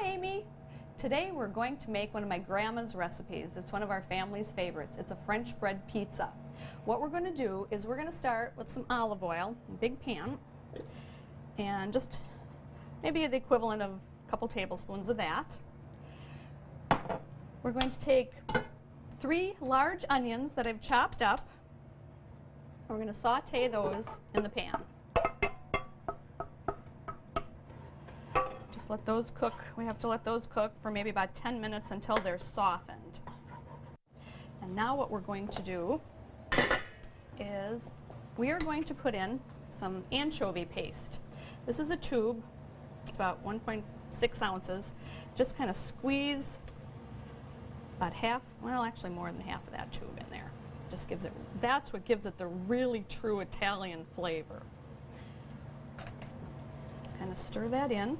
Hi Amy! Today we're going to make one of my grandma's recipes. It's one of our family's favorites. It's a French bread pizza. What we're going to do is we're going to start with some olive oil in a big pan and just maybe the equivalent of a couple tablespoons of that. We're going to take 3 large onions that I've chopped up. We're going to saute those in the pan. Just let those cook. We have to let those cook for maybe about 10 minutes until they're softened. And now what we're going to do is we are going to put in some anchovy paste. This is a tube. It's about 1.6 ounces. Just kind of squeeze about half, well actually more than half of that tube in there. Just gives it, that's what gives it the really true Italian flavor. Kind of stir that in.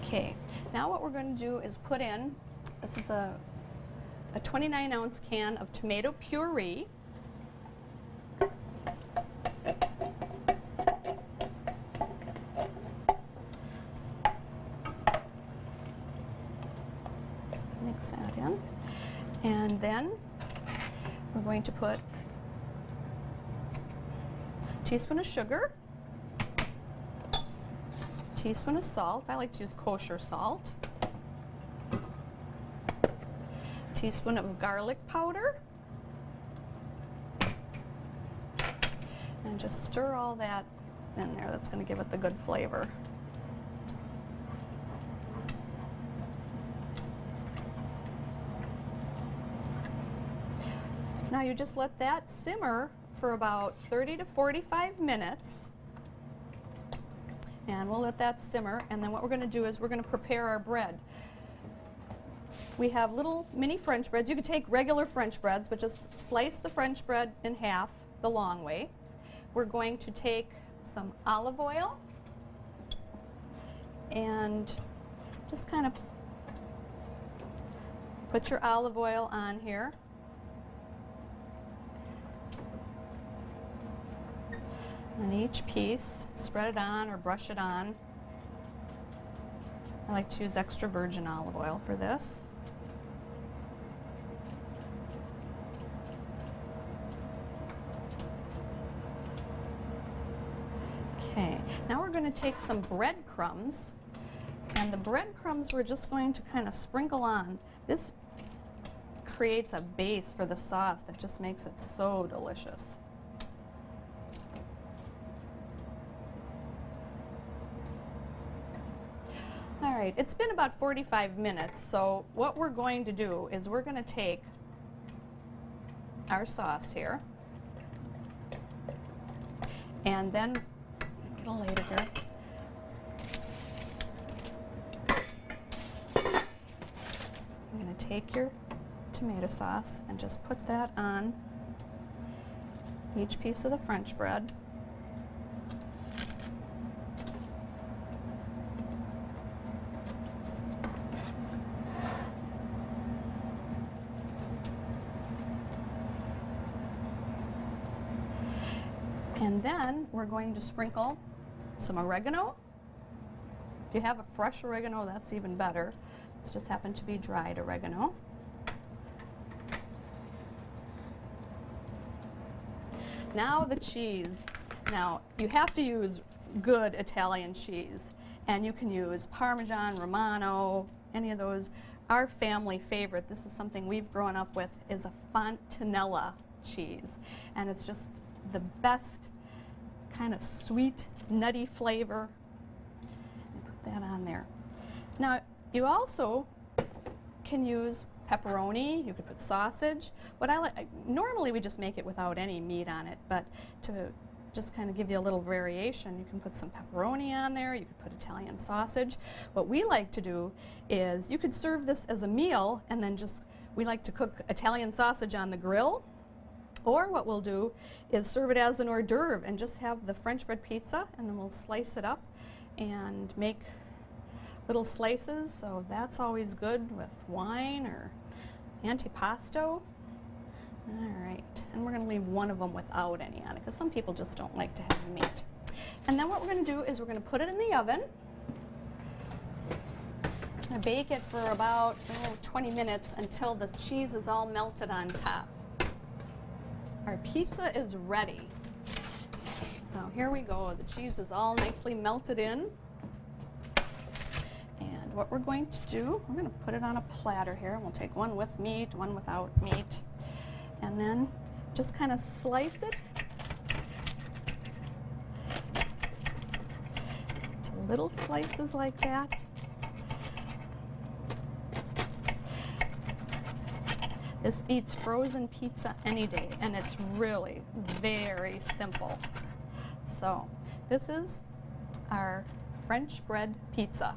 Okay, now what we're going to do is put in, this is a 29-ounce can of tomato puree. Mix that in. And then we're going to put a teaspoon of sugar, teaspoon of salt. I like to use kosher salt. Teaspoon of garlic powder. And just stir all that in there. That's going to give it the good flavor. Now you just let that simmer for about 30 to 45 minutes. And we'll let that simmer, and then what we're going to do is we're going to prepare our bread. We have little mini French breads. You could take regular French breads, but just slice the French bread in half the long way. We're going to take some olive oil and just kind of put your olive oil on here. On each piece, spread it on or brush it on. I like to use extra virgin olive oil for this. Okay, now we're going to take some breadcrumbs, and the breadcrumbs we're just going to kind of sprinkle on. This creates a base for the sauce that just makes it so delicious. All right, it's been about 45 minutes, so what we're going to do is we're going to take our sauce here, and then, get a later here, I'm going to take your tomato sauce and just put that on each piece of the French bread. And then we're going to sprinkle some oregano. If you have a fresh oregano, that's even better. This just happened to be dried oregano. Now the cheese. Now you have to use good Italian cheese, and you can use Parmesan, Romano, any of those. Our family favorite, this is something we've grown up with, is a Fontanella cheese, and it's just the best kind of sweet, nutty flavor. And put that on there. Now, you also can use pepperoni. You could put sausage. What I like, normally we just make it without any meat on it, but to just kind of give you a little variation, you can put some pepperoni on there. You could put Italian sausage. What we like to do is you could serve this as a meal, and then just, we like to cook Italian sausage on the grill. Or what we'll do is serve it as an hors d'oeuvre and just have the French bread pizza, and then we'll slice it up and make little slices. So that's always good with wine or antipasto. All right, and we're going to leave one of them without any on it because some people just don't like to have meat. And then what we're going to do is we're going to put it in the oven. I'm going to bake it for about 20 minutes until the cheese is all melted on top. Our pizza is ready. So here we go. The cheese is all nicely melted in. And what we're going to do, we're going to put it on a platter here. We'll take one with meat, one without meat. And then just kind of slice it to little slices like that. This beats frozen pizza any day, and it's really very simple. So this is our French bread pizza.